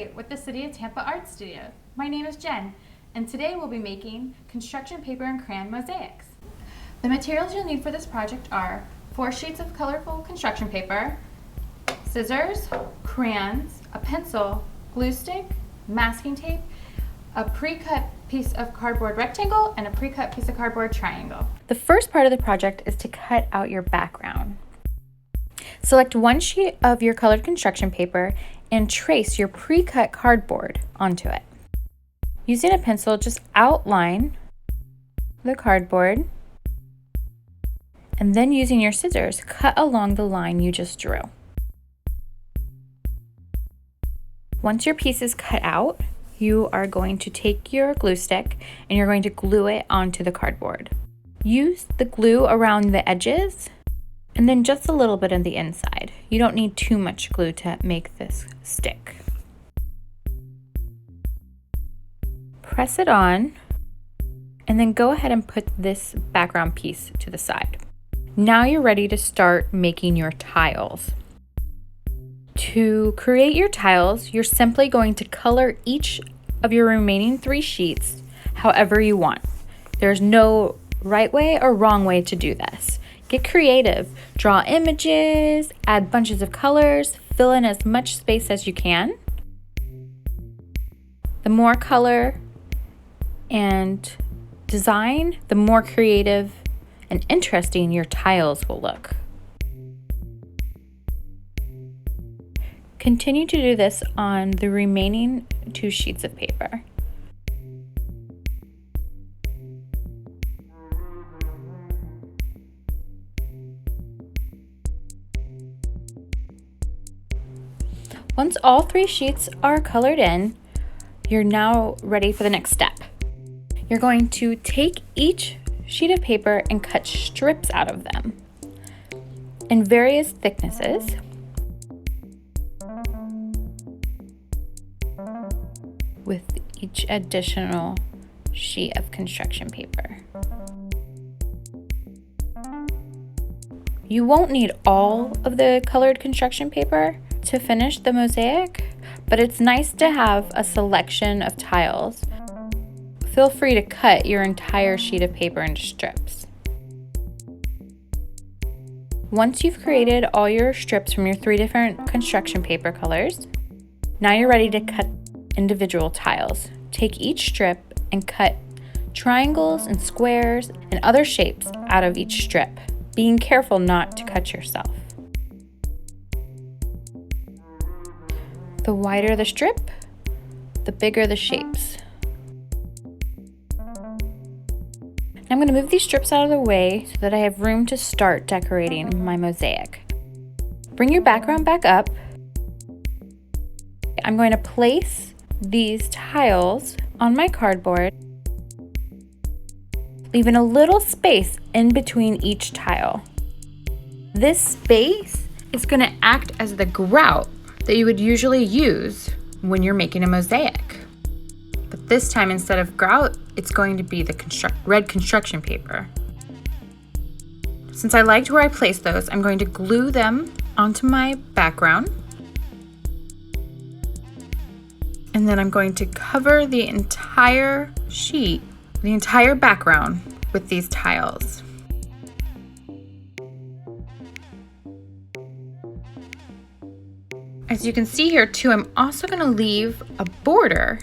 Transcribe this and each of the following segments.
collaborate with the City of Tampa Art Studio. My name is Jen, and today we'll be making construction paper and crayon mosaics. The materials you'll need for this project are 4 sheets of colorful construction paper, scissors, crayons, a pencil, glue stick, masking tape, a pre-cut piece of cardboard rectangle, and a pre-cut piece of cardboard triangle. The first part of the project is to cut out your background. Select 1 sheet of your colored construction paper and trace your pre-cut cardboard onto it. Using a pencil, just outline the cardboard, and then using your scissors, cut along the line you just drew. Once your piece is cut out, you are going to take your glue stick and you're going to glue it onto the cardboard. Use the glue around the edges and then just a little bit on the inside. You don't need too much glue to make this stick. Press it on and then go ahead and put this background piece to the side. Now you're ready to start making your tiles. To create your tiles, you're simply going to color each of your remaining 3 sheets however you want. There's no right way or wrong way to do this. Get creative. Draw images, add bunches of colors, fill in as much space as you can. The more color and design, the more creative and interesting your tiles will look. Continue to do this on the remaining 2 sheets of paper. Once all 3 sheets are colored in, you're now ready for the next step. You're going to take each sheet of paper and cut strips out of them in various thicknesses. With each additional sheet of construction paper. You won't need all of the colored construction paper to finish the mosaic, but it's nice to have a selection of tiles. Feel free to cut your entire sheet of paper into strips. Once you've created all your strips from your 3 different construction paper colors, now you're ready to cut individual tiles. Take each strip and cut triangles and squares and other shapes out of each strip, being careful not to cut yourself. The wider the strip, the bigger the shapes. I'm going to move these strips out of the way so that I have room to start decorating my mosaic. Bring your background back up. I'm going to place these tiles on my cardboard, leaving a little space in between each tile. This space is going to act as the grout that you would usually use when you're making a mosaic. But this time, instead of grout, it's going to be the red construction paper. Since I liked where I placed those, I'm going to glue them onto my background. And then I'm going to cover the entire sheet, the entire background with these tiles. As you can see here too, I'm also going to leave a border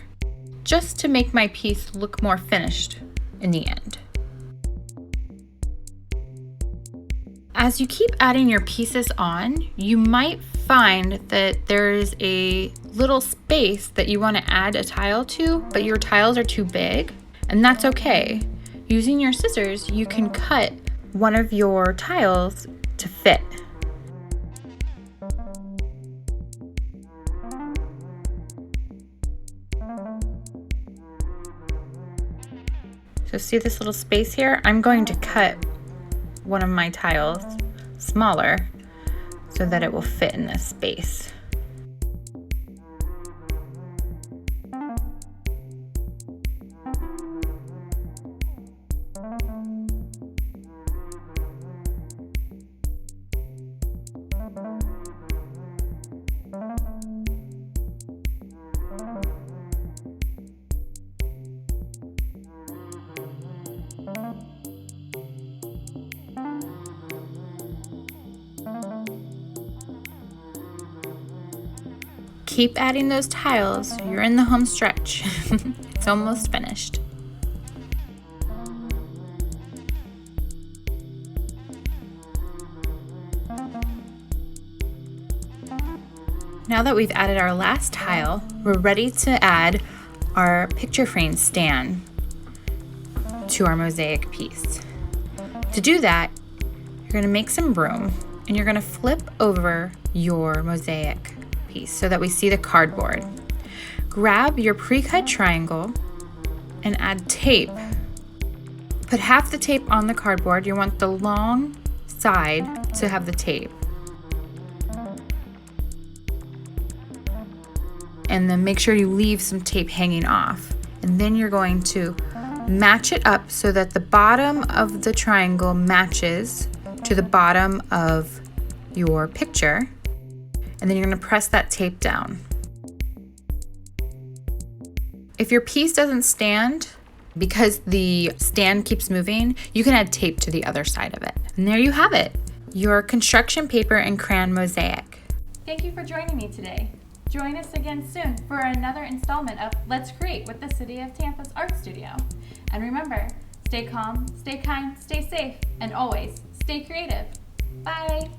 just to make my piece look more finished in the end. As you keep adding your pieces on, you might find that there's a little space that you want to add a tile to, but your tiles are too big, and that's okay. Using your scissors, you can cut one of your tiles to fit. So see this little space here? I'm going to cut one of my tiles smaller so that it will fit in this space. Keep adding those tiles. You're in the home stretch. It's almost finished. Now that we've added our last tile, we're ready to add our picture frame stand to our mosaic piece. To do that, you're going to make some room and you're going to flip over your mosaic piece so that we see the cardboard. Grab your pre-cut triangle and add tape. Put half the tape on the cardboard. You want the long side to have the tape. And then make sure you leave some tape hanging off. And then you're going to match it up so that the bottom of the triangle matches to the bottom of your picture. And then you're going to press that tape down. If your piece doesn't stand, because the stand keeps moving, you can add tape to the other side of it. And there you have it, your construction paper and crayon mosaic. Thank you for joining me today. Join us again soon for another installment of Let's Create with the City of Tampa's Art Studio. And remember, stay calm, stay kind, stay safe, and always stay creative. Bye!